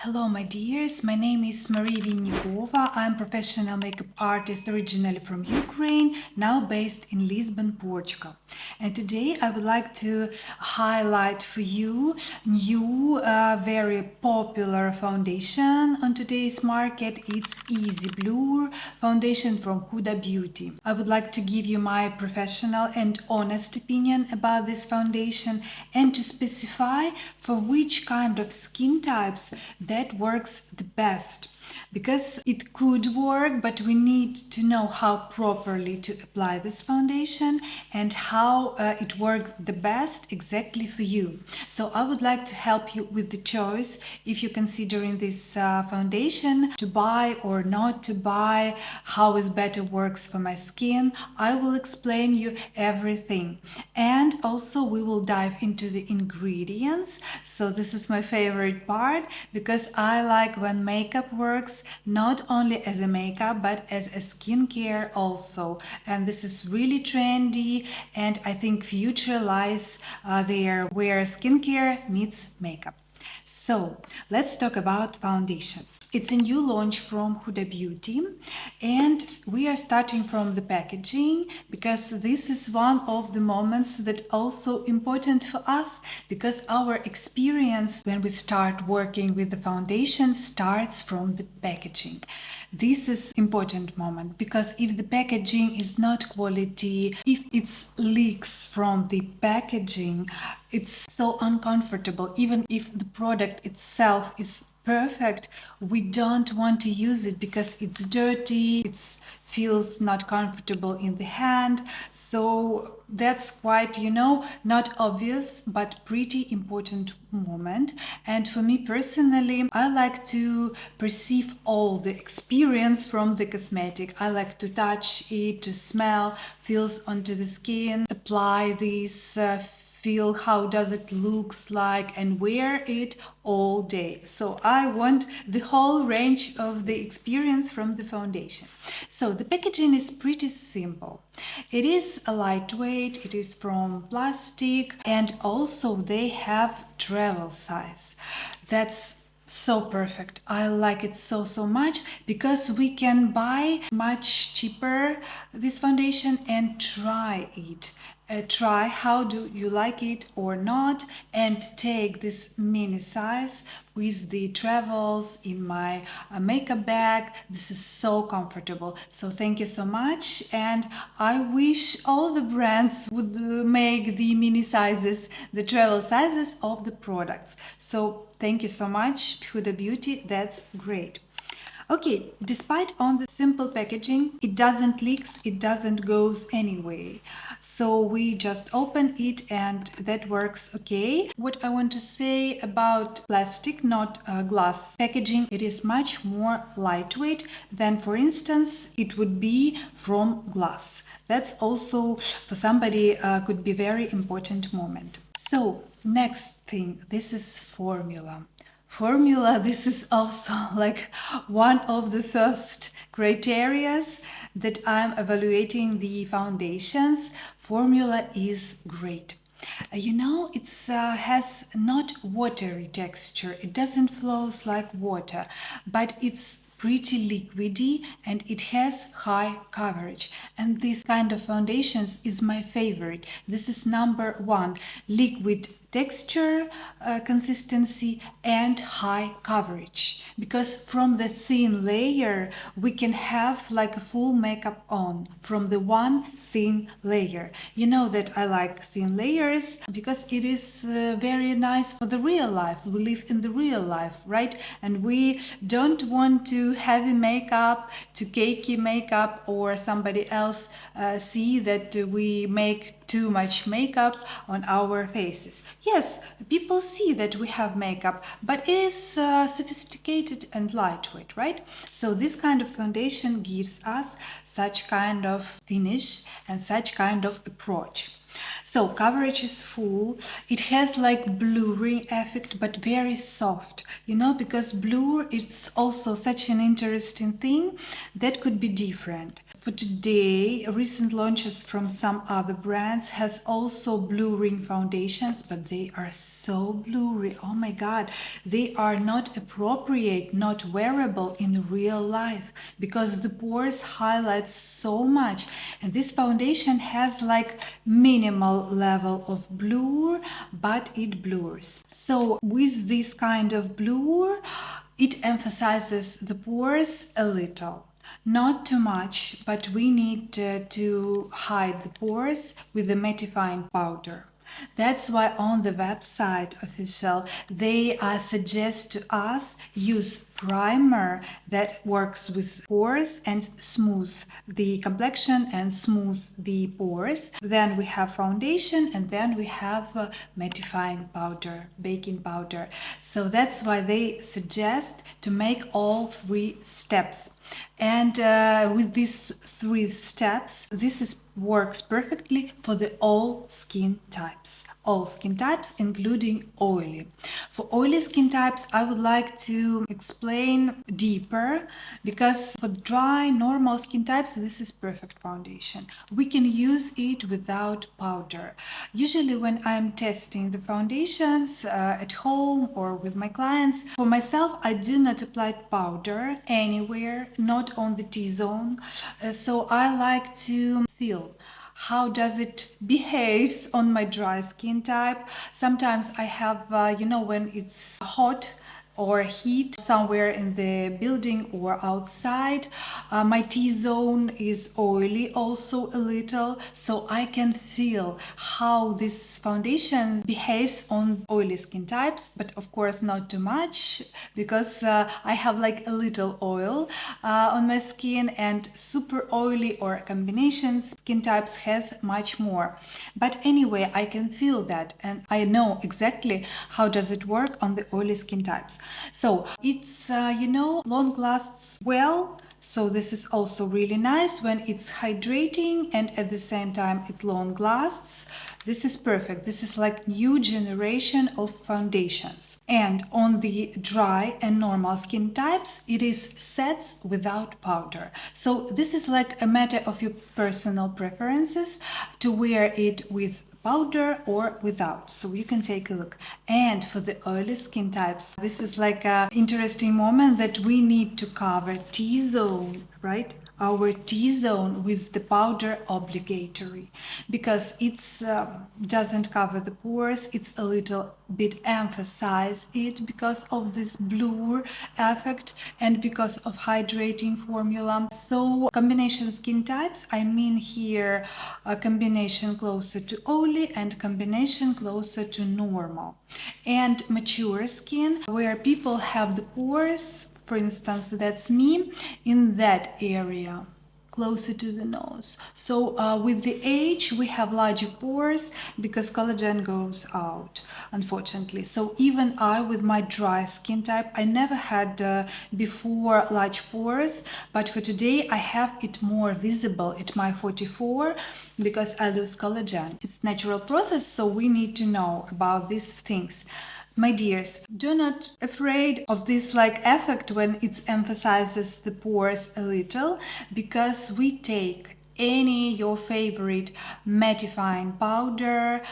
Hello, my dears. My name is Maria Vinnikova. I'm a professional makeup artist originally from Ukraine, now based in Lisbon, Portugal. And today I would like to highlight for you new, very popular foundation on today's market. It's Easy Blur foundation from Huda Beauty. I would like to give you my professional and honest opinion about this foundation and to specify for which kind of skin types that works the best, because it could work, but we need to know how properly to apply this foundation and how it works the best exactly for you. So I would like to help you with the choice if you're considering this foundation to buy or not to buy, how is better works for my skin. I will explain you everything, and also we will dive into the ingredients. So this is my favorite part, because I like when makeup works not only as a makeup but as a skincare also, and this is really trendy, and I think future lies there where skincare meets makeup. So let's talk about foundation. It's a new launch from Huda Beauty, and we are starting from the packaging because this is one of the moments that also important for us, because our experience when we start working with the foundation starts from the packaging. This is important moment, because if the packaging is not quality, if it leaks from the packaging, it's so uncomfortable. Even if the product itself is perfect, we don't want to use it because it's dirty, it feels not comfortable in the hand. So that's quite, not obvious but pretty important moment. And for me personally, I like to perceive all the experience from the cosmetic. I like to touch it, to smell, feels onto the skin, apply this feel how does it looks like, and wear it all day. So I want the whole range of the experience from the foundation. So the packaging is pretty simple. It is a lightweight, it is from plastic, and also they have travel size. That's so perfect. I like it so much, because we can buy much cheaper this foundation and try it. Try how do you like it or not, and take this mini size with the travels in my makeup bag. This is so comfortable. So thank you so much, and I wish all the brands would make the mini sizes, the travel sizes of the products. So thank you so much, Huda Beauty. That's great. Okay, despite on the simple packaging, it doesn't leaks, it doesn't goes anyway. So we just open it and that works okay. What I want to say about plastic, not glass packaging, it is much more lightweight than, for instance, it would be from glass. That's also for somebody could be very important moment. So next thing, this is formula. This is also like one of the first criterias that I'm evaluating the foundations. Formula is great. It has not watery texture. It doesn't flows like water, but it's pretty liquidy and it has high coverage, and this kind of foundations is my favorite. This is number one: liquid texture, consistency, and high coverage, because from the thin layer we can have like a full makeup on from the one thin layer. You know that I like thin layers because it is very nice for the real life. We live in the real life, right? And we don't want to heavy makeup, to cakey makeup, or somebody else see that we make too much makeup on our faces. Yes, people see that we have makeup, but it is sophisticated and lightweight, right? So this kind of foundation gives us such kind of finish and such kind of approach. So coverage is full. It has like blurring effect, but very soft, because blur is also such an interesting thing that could be different. For today, recent launches from some other brands has also blurring foundations, but they are so blurry. Oh my God, they are not appropriate, not wearable in real life because the pores highlight so much. And this foundation has like minimal level of blur, but it blurs. So with this kind of blur, it emphasizes the pores a little. Not too much, but we need to hide the pores with the mattifying powder. That's why on the website official they suggest to us use primer that works with pores and smooth the complexion and smooth the pores. Then we have foundation and then we have mattifying powder, baking powder. So that's why they suggest to make all three steps. And with these three steps, works perfectly for the all skin types. All skin types, including oily. For oily skin types, I would like to explain deeper because for dry, normal skin types, this is perfect foundation. We can use it without powder. Usually when I'm testing the foundations at home or with my clients, for myself, I do not apply powder anywhere, not on the T-zone. So I like to feel how does it behaves on my dry skin type. Sometimes I have, when it's hot or heat somewhere in the building or outside. My T-zone is oily also a little, so I can feel how this foundation behaves on oily skin types, but of course not too much because I have like a little oil on my skin, and super oily or combinations skin types has much more. But anyway, I can feel that and I know exactly how does it work on the oily skin types. So it's, long lasts well. So this is also really nice when it's hydrating and at the same time it long lasts. This is perfect. This is like new generation of foundations. And on the dry and normal skin types, it is sets without powder. So this is like a matter of your personal preferences to wear it with powder or without, so you can take a look. And for the oily skin types, this is like a interesting moment that we need to cover T-zone, right? Our T-zone with the powder obligatory because it's doesn't cover the pores. It's a little bit emphasize it because of this blur effect and because of hydrating formula. So combination skin types, I mean here a combination closer to oily and combination closer to normal. And mature skin where people have the pores, for instance, that's me, in that area closer to the nose. So with the age we have larger pores because collagen goes out, unfortunately. So even I, with my dry skin type, I never had before large pores, but for today I have it more visible at my 44 because I lose collagen. It's natural process, so we need to know about these things. My dears, do not afraid of this like effect when it emphasizes the pores a little, because we take any your favorite mattifying powder.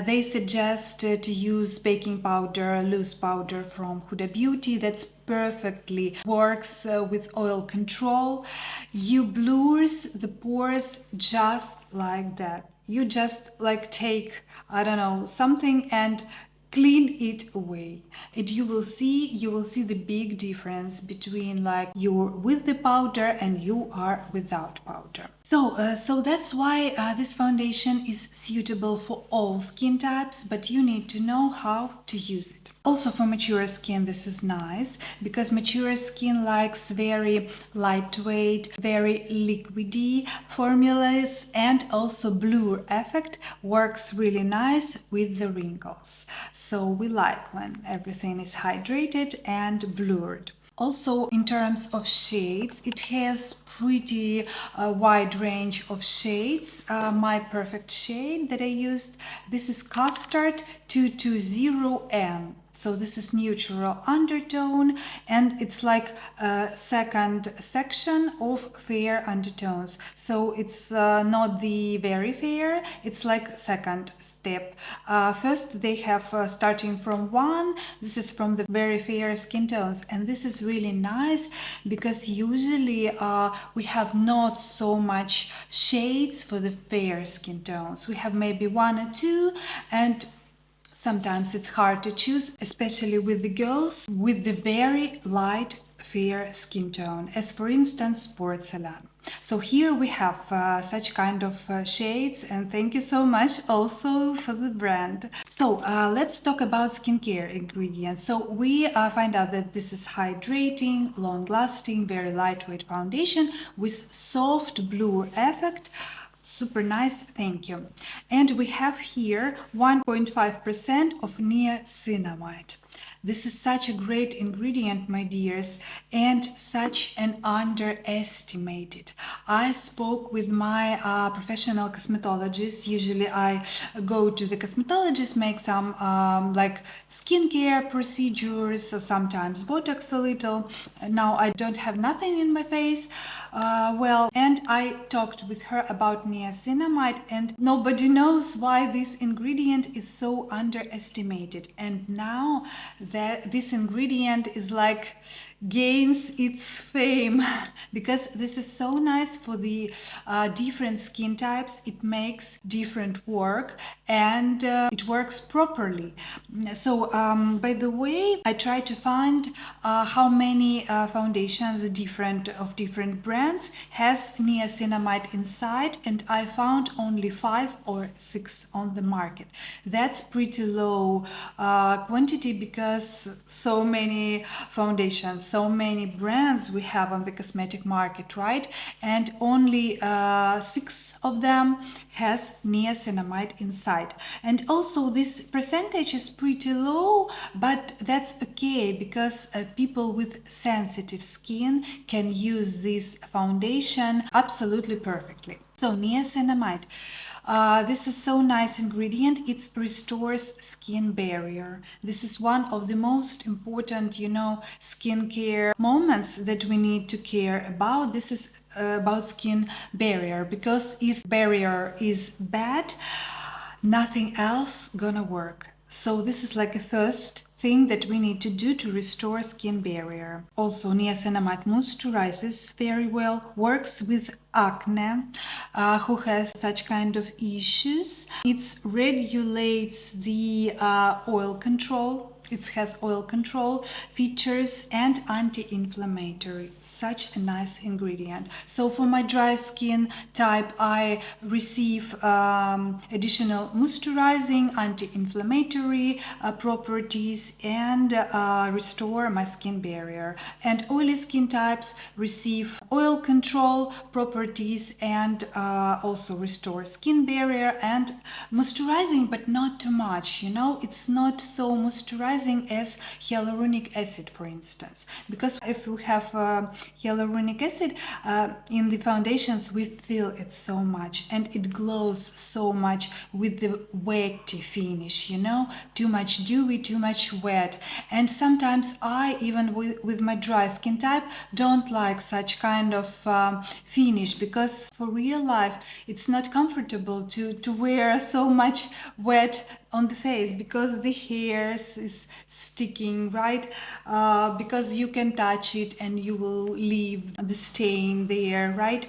They suggest to use baking powder, loose powder from Huda Beauty. That's perfectly works with oil control. You blurs the pores just like that. You just like take, I don't know, something and clean it away, and you will see the big difference between like you're with the powder and you are without powder. So that's why this foundation is suitable for all skin types, but you need to know how to use it. Also for mature skin this is nice because mature skin likes very lightweight, very liquidy formulas, and also blur effect works really nice with the wrinkles. So we like when everything is hydrated and blurred. Also, in terms of shades, it has pretty wide range of shades. My perfect shade that I used, this is Custard 220M. So this is neutral undertone, and it's like a second section of fair undertones. So it's not the very fair, it's like second step. First they have starting from one, this is from the very fair skin tones, and this is really nice because usually we have not so much shades for the fair skin tones. We have maybe one or two, and sometimes it's hard to choose, especially with the girls with the very light fair skin tone, as for instance porcelain. So here we have such kind of shades, and thank you so much also for the brand. So let's talk about skincare ingredients. So we find out that this is hydrating, long-lasting, very lightweight foundation with soft blur effect. Super nice, thank you. And we have here 1.5% of niacinamide. This is such a great ingredient, my dears, and such an underestimated. I spoke with my professional cosmetologist. Usually I go to the cosmetologist, make some like skincare procedures, or sometimes Botox a little. Now I don't have nothing in my face. And I talked with her about niacinamide, and nobody knows why this ingredient is so underestimated. And now that this ingredient is like gains its fame because this is so nice for the different skin types. It makes different work, and it works properly. So by the way, I tried to find how many foundations of different brands has niacinamide inside, and I found only 5 or 6 on the market. That's pretty low quantity because so many foundations, so many brands we have on the cosmetic market, right? And only 6 of them has niacinamide inside. And also this percentage is pretty low, but that's okay because people with sensitive skin can use this foundation absolutely perfectly. So niacinamide. This is so nice ingredient. It restores skin barrier. This is one of the most important, skincare moments that we need to care about. This is about skin barrier, because if barrier is bad, nothing else gonna work. So this is like a first thing that we need to do to restore skin barrier. Also, niacinamide moisturizes very well, works with acne, who has such kind of issues. It regulates the oil control. It has oil control features and anti-inflammatory. Such a nice ingredient. So for my dry skin type, I receive additional moisturizing, anti-inflammatory properties, and restore my skin barrier. And oily skin types receive oil control properties and also restore skin barrier and moisturizing, but not too much. It's not so moisturizing as hyaluronic acid, for instance, because if we have hyaluronic acid in the foundations, we feel it so much and it glows so much with the wetty finish, too much dewy, too much wet. And sometimes I, even with my dry skin type, don't like such kind of finish, because for real life it's not comfortable to wear so much wet on the face, because the hairs is sticking, right? Because you can touch it and you will leave the stain there, right?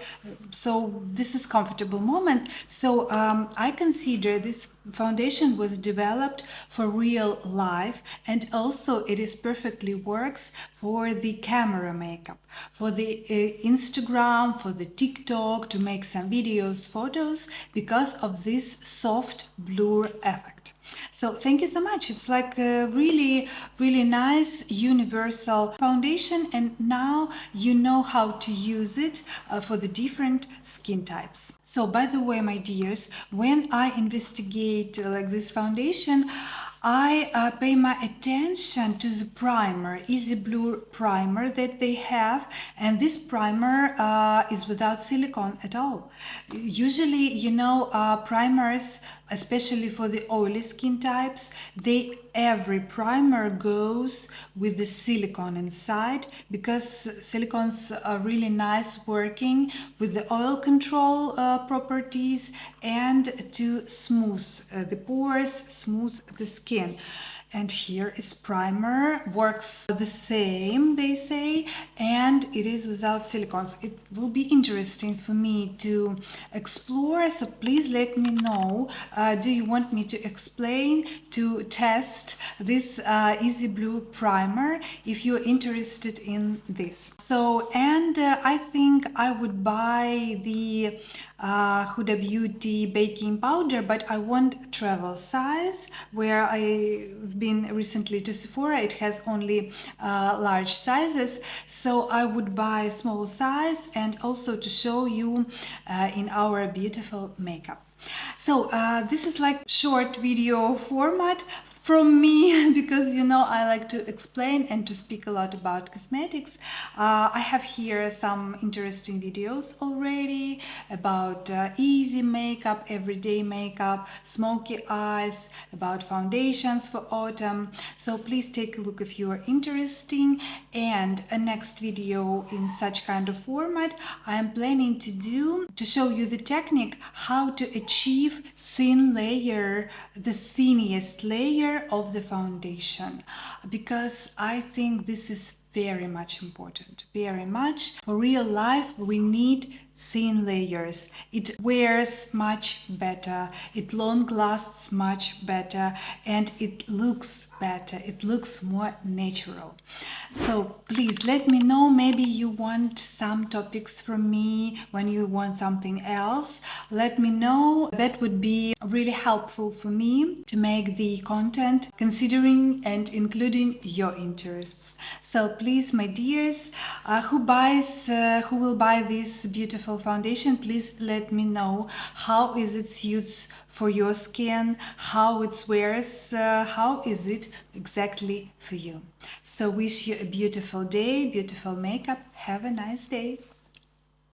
So this is comfortable moment. So I consider this foundation was developed for real life, and also it is perfectly works for the camera makeup, for the Instagram, for the TikTok, to make some videos, photos, because of this soft blur effect. So thank you so much. It's like a really, really nice universal foundation, and now you know how to use it for the different skin types. So by the way, my dears, when I investigate like this foundation, I pay my attention to the primer, Easy Blue primer that they have, and this primer is without silicone at all. Usually, primers, especially for the oily skin types, every primer goes with the silicone inside because silicones are really nice working with the oil control properties and to smooth the pores, smooth the skin. And here is primer, works the same, they say, and it is without silicones. It will be interesting for me to explore, so please let me know. Do you want me to explain, to test this Easy Blue primer if you're interested in this? So, and I think I would buy the Huda Beauty baking powder, but I want travel size, where I've been recently to Sephora. It has only large sizes, so I would buy small size, and also to show you in our beautiful makeup. So this is like short video format from me because I like to explain and to speak a lot about cosmetics. I have here some interesting videos already about easy makeup, everyday makeup, smoky eyes, about foundations for autumn. So please take a look if you are interested. And a next video in such kind of format I am planning to do to show you the technique how to achieve thin layer, the thinnest layer of the foundation, because I think this is very much important, very much. For real life we need thin layers. It wears much better, it long lasts much better, and it looks better, it looks more natural. So please let me know, maybe you want some topics from me, when you want something else, let me know. That would be really helpful for me to make the content considering and including your interests. So please, my dears, who will buy this beautiful foundation, please let me know how is it suits for your skin, how it wears, how is it exactly for you. So wish you a beautiful day, beautiful makeup. Have a nice day.